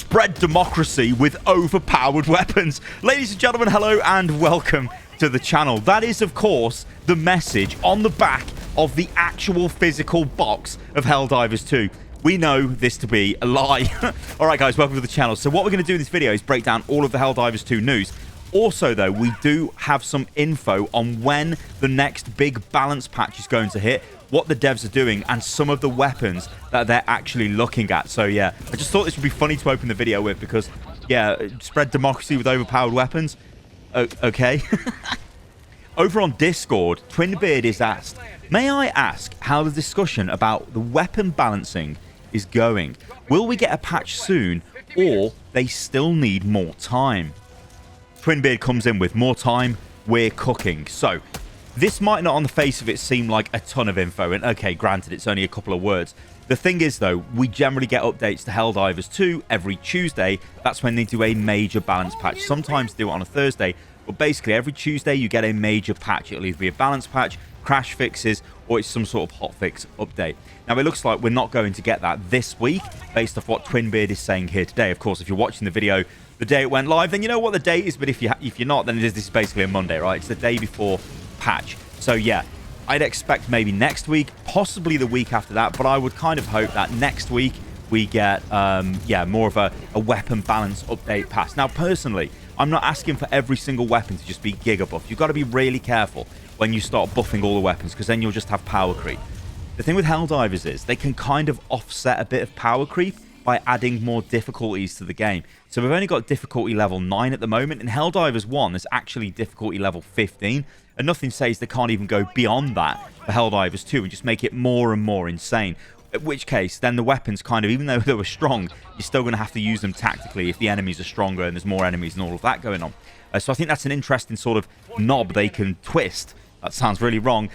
spread democracy with overpowered weapons. Ladies and gentlemen, hello and welcome to the channel. That is, of course, the message on the back of the actual physical box of Helldivers 2. We know this to be a lie. Alright guys, welcome to the channel. So what we're going to do in this video is break down all of the Helldivers 2 news. Also though, we do have some info on when the next big balance patch is going to hit, what the devs are doing, and some of the weapons that they're actually looking at. So yeah, I just thought this would be funny to open the video with because, yeah, spread democracy with overpowered weapons. Okay. Over on Discord, Twinbeard is asked, may I ask how the discussion about the weapon balancing is going? Will we get a patch soon, or they still need more time? Twinbeard comes in with more time, we're cooking. So this might not on the face of it seem like a ton of info, and okay, granted, it's only a couple of words. The thing is though, we generally get updates to Helldivers 2 every Tuesday. That's when they do a major balance patch. Sometimes they do it on a Thursday, but basically every Tuesday you get a major patch. It'll either be a balance patch, crash fixes, or it's some sort of hotfix update. Now it looks like we're not going to get that this week based off what Twinbeard is saying here today. Of course, if you're watching the video the day it went live, then you know what the date is, but if you're not, then this is basically a Monday, right? It's the day before patch. So yeah, I'd expect maybe next week, possibly the week after that, but I would kind of hope that next week we get yeah, more of a weapon balance update pass. Now personally, I'm not asking for every single weapon to just be giga buff. You've got to be really careful when you start buffing all the weapons, because then you'll just have power creep. The thing with Helldivers is they can kind of offset a bit of power creep by adding more difficulties to the game. So we've only got difficulty level 9 at the moment. In Helldivers 1, there's actually difficulty level 15. And nothing says they can't even go beyond that for Helldivers 2 and just make it more and more insane. In which case, then the weapons kind of, even though they were strong, you're still going to have to use them tactically if the enemies are stronger and there's more enemies and all of that going on. So I think that's an interesting sort of knob they can twist. That sounds really wrong,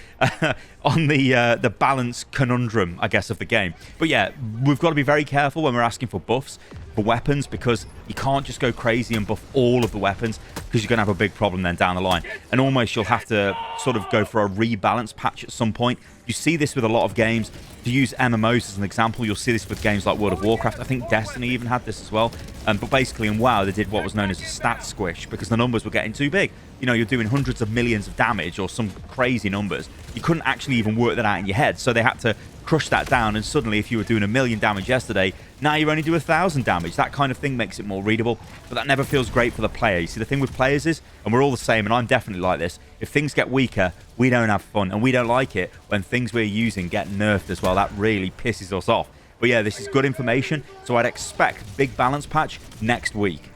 on the balance conundrum, I guess, of the game. But yeah, we've got to be very careful when we're asking for buffs for weapons, because you can't just go crazy and buff all of the weapons, because you're going to have a big problem then down the line. And almost you'll have to sort of go for a rebalance patch at some point. You see this with a lot of games. To use MMOs as an example, you'll see this with games like World of Warcraft. I think Destiny even had this as well. But basically in WoW, they did what was known as a stat squish, because the numbers were getting too big. You know, you're doing hundreds of millions of damage or some crazy numbers. You couldn't actually even work that out in your head. So they had to crush that down, and suddenly if you were doing 1 million damage yesterday, now you only do 1,000 damage. That kind of thing makes it more readable, but that never feels great for the player. You see, the thing with players is, and we're all the same, and I'm definitely like this, if things get weaker, we don't have fun, and we don't like it when things we're using get nerfed as well. That really pisses us off. But yeah, this is good information, so I'd expect big balance patch next week.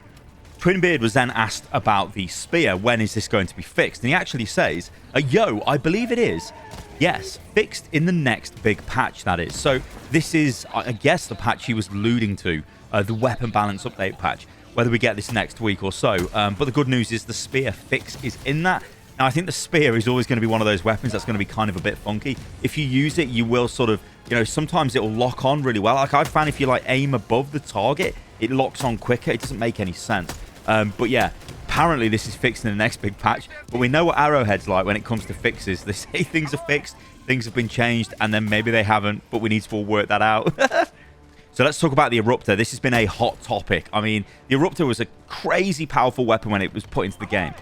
Twinbeard was then asked about the spear. When is this going to be fixed? And he actually says, yo, I believe it is. Yes, fixed in the next big patch, that is. So this is, I guess, the patch he was alluding to, the weapon balance update patch, whether we get this next week or so. But the good news is the spear fix is in that. Now, I think the spear is always going to be one of those weapons that's going to be kind of a bit funky. If you use it, you will sort of, you know, sometimes it will lock on really well. Like I found if you like aim above the target, it locks on quicker. It doesn't make any sense. But yeah, apparently this is fixed in the next big patch, but we know what Arrowhead's like when it comes to fixes. They say things are fixed, things have been changed, and then maybe they haven't, but we need to all work that out. So let's talk about the Eruptor. This has been a hot topic. I mean, the Eruptor was a crazy powerful weapon when it was put into the game.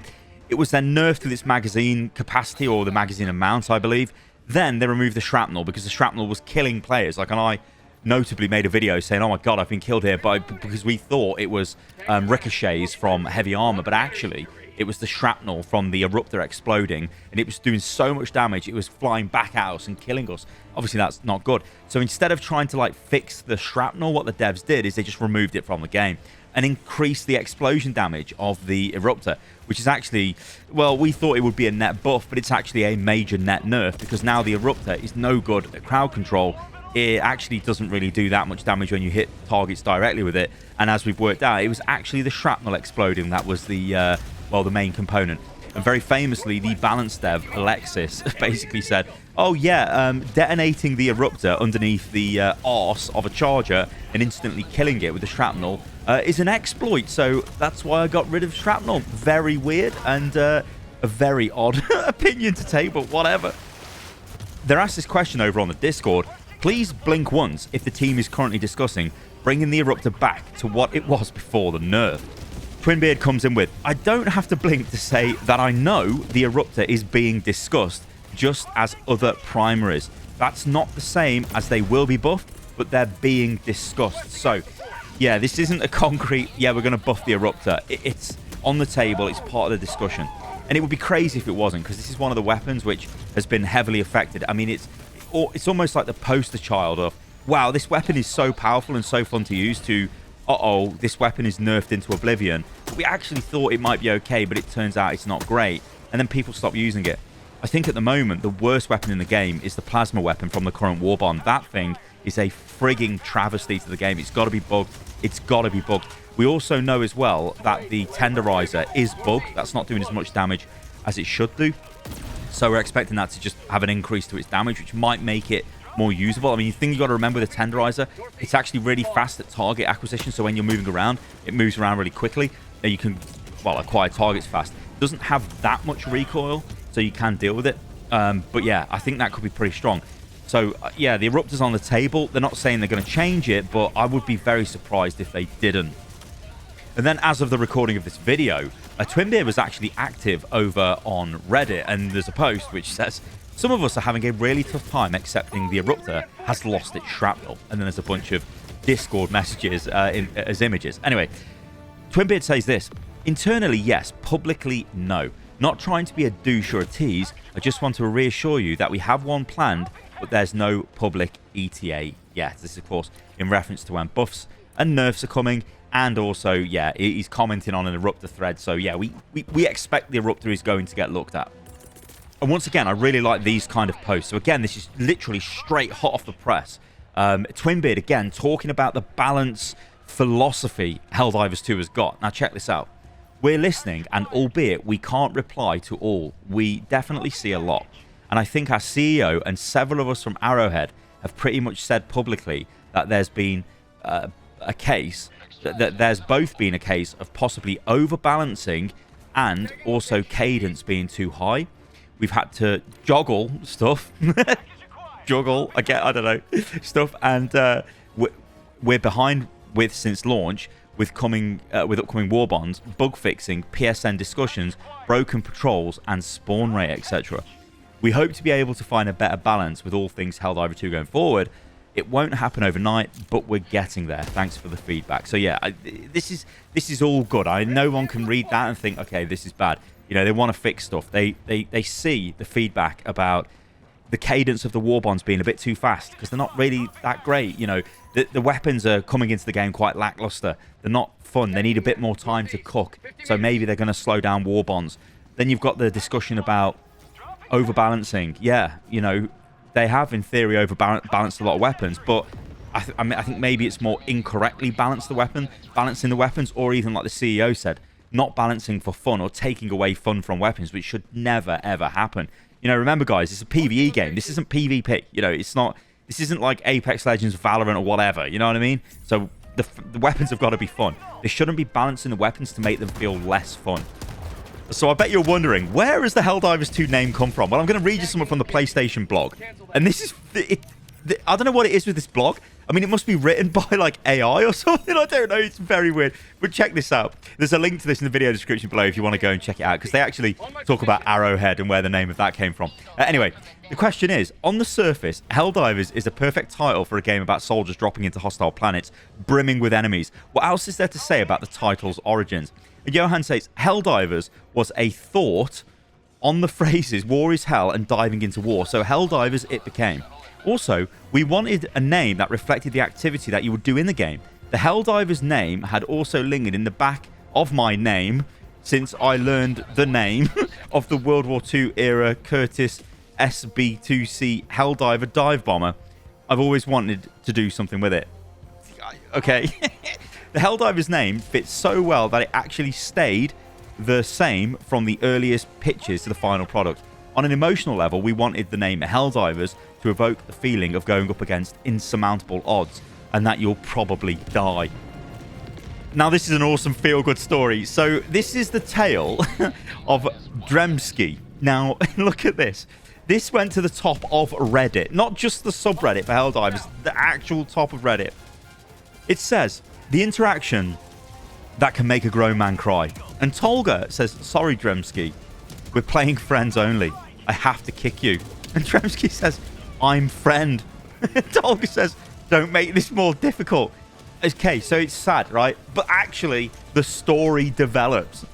It was then nerfed with its magazine capacity, or the magazine amount, I believe. Then they removed the shrapnel, because the shrapnel was killing players. Like, and I notably made a video saying, oh my god, I've been killed here, because we thought it was ricochets from heavy armor, but actually it was the shrapnel from the Eruptor exploding, and it was doing so much damage, it was flying back at us and killing us. Obviously that's not good. So instead of trying to like fix the shrapnel, what the devs did is they just removed it from the game and increased the explosion damage of the Eruptor, which is actually, well, we thought it would be a net buff, but it's actually a major net nerf, because now the Eruptor is no good at crowd control. It actually doesn't really do that much damage when you hit targets directly with it. And as we've worked out, it was actually the shrapnel exploding that was the, well, the main component. And very famously, the balance dev, Alexis, basically said, oh yeah, detonating the Eruptor underneath the arse of a charger and instantly killing it with the shrapnel is an exploit. So that's why I got rid of shrapnel. Very weird and a very odd opinion to take, but whatever. They're asked this question over on the Discord. Please blink once if the team is currently discussing bringing the Eruptor back to what it was before the nerf. Twinbeard comes in with, I don't have to blink to say that I know the Eruptor is being discussed just as other primaries. That's not the same as they will be buffed, but they're being discussed. So, yeah, this isn't a concrete, yeah, we're going to buff the Eruptor. It's on the table. It's part of the discussion. And it would be crazy if it wasn't, because this is one of the weapons which has been heavily affected. I mean, it's almost like the poster child of, wow, this weapon is so powerful and so fun to use, to, uh-oh, this weapon is nerfed into oblivion. But we actually thought it might be okay, but it turns out it's not great. And then people stop using it. I think at the moment, the worst weapon in the game is the plasma weapon from the current Warbond. That thing is a frigging travesty to the game. It's got to be bugged. It's got to be bugged. We also know as well that the Tenderizer is bugged. That's not doing as much damage as it should do. So we're expecting that to just have an increase to its damage, which might make it more usable. I mean, the thing you got to remember with the Tenderizer, it's actually really fast at target acquisition. So when you're moving around, it moves around really quickly. And you can, well, acquire targets fast. It doesn't have that much recoil, so you can deal with it. But yeah, I think that could be pretty strong. So yeah, the Eruptor's on the table. They're not saying they're going to change it, but I would be very surprised if they didn't. And then as of the recording of this video, Twinbeard was actually active over on Reddit, and there's a post which says, some of us are having a really tough time accepting the Eruptor has lost its shrapnel. And then there's a bunch of Discord messages as images. Anyway, Twinbeard says this, internally, yes, publicly, no. Not trying to be a douche or a tease, I just want to reassure you that we have one planned, but there's no public ETA yet. This is, of course, in reference to when buffs and nerfs are coming, and also, yeah, he's commenting on an Eruptor thread, so yeah, we expect the Eruptor is going to get looked at. And once again, I really like these kind of posts. So again, this is literally straight hot off the press. Twinbeard, again, talking about the balance philosophy Helldivers 2 has got. Now, check this out. We're listening, and albeit we can't reply to all, we definitely see a lot. And I think our CEO and several of us from Arrowhead have pretty much said publicly that there's been a case, that there's both been a case of possibly overbalancing and also cadence being too high. We've had to juggle stuff. Juggle, again, I don't know, stuff. And we're behind with, since launch, with upcoming Warbonds, bug fixing, PSN discussions, broken patrols, and spawn rate, etc. We hope to be able to find a better balance with all things Helldiver 2 going forward. It won't happen overnight, but we're getting there. Thanks for the feedback. So yeah, this is all good. No one can read that and think, okay, this is bad. You know, they want to fix stuff. They see the feedback about the cadence of the Warbonds being a bit too fast because they're not really that great. You know, the weapons are coming into the game quite lackluster. They're not fun. They need a bit more time to cook. So maybe they're going to slow down Warbonds. Then you've got the discussion about overbalancing. Yeah, you know, they have in theory overbalanced a lot of weapons, but I mean, I think maybe it's more incorrectly balancing the weapons, or even like the CEO said, not balancing for fun or taking away fun from weapons, which should never ever happen. You know, remember guys, it's a PvE game. This isn't PvP. You know, this isn't like Apex Legends, Valorant, or whatever. You know what I mean? So the weapons have got to be fun. They shouldn't be balancing the weapons to make them feel less fun. So I bet you're wondering, where has the Helldivers 2 name come from? Well, I'm going to read you something from the PlayStation blog. And this is... I don't know what it is with this blog. I mean, it must be written by, like, AI or something. I don't know. It's very weird. But check this out. There's a link to this in the video description below if you want to go and check it out, because they actually talk about Arrowhead and where the name of that came from. Anyway, the question is, on the surface, Helldivers is a perfect title for a game about soldiers dropping into hostile planets, brimming with enemies. What else is there to say about the title's origins? And Johan says, Helldivers was a thought on the phrases war is hell and diving into war. So Helldivers it became. Also, we wanted a name that reflected the activity that you would do in the game. The Helldivers name had also lingered in the back of my name since I learned the name of the World War II era Curtis SB-2C Helldiver dive bomber. I've always wanted to do something with it. Okay. The Helldivers name fits so well that it actually stayed the same from the earliest pitches to the final product. On an emotional level, we wanted the name Helldivers to evoke the feeling of going up against insurmountable odds and that you'll probably die. Now, this is an awesome feel-good story. So this is the tale of Dremskiy. Now, look at this. This went to the top of Reddit. Not just the subreddit for Helldivers, the actual top of Reddit. It says, the interaction that can make a grown man cry. And Tolga says, sorry, Dremskiy. We're playing friends only. I have to kick you. And Dremskiy says, I'm friend. Tolga says, don't make this more difficult. Okay, so it's sad, right? But actually, the story develops.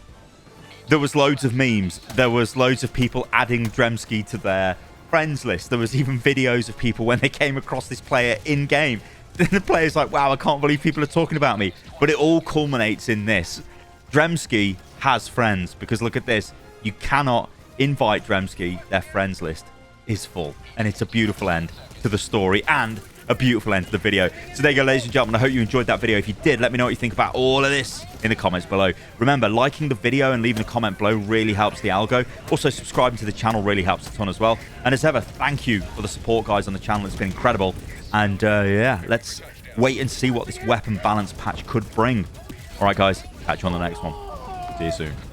There was loads of memes. There was loads of people adding Dremskiy to their friends list. There was even videos of people when they came across this player in-game. Then the player's like, wow, I can't believe people are talking about me. But it all culminates in this. Dremskiy has friends, because look at this. You cannot invite Dremskiy. Their friends list is full. And it's a beautiful end to the story and a beautiful end to the video. So there you go, ladies and gentlemen. I hope you enjoyed that video. If you did, let me know what you think about all of this in the comments below. Remember, liking the video and leaving a comment below really helps the algo. Also, subscribing to the channel really helps a ton as well. And as ever, thank you for the support, guys, on the channel. It's been incredible. And yeah, let's wait and see what this weapon balance patch could bring. All right, guys, catch you on the next one. See you soon.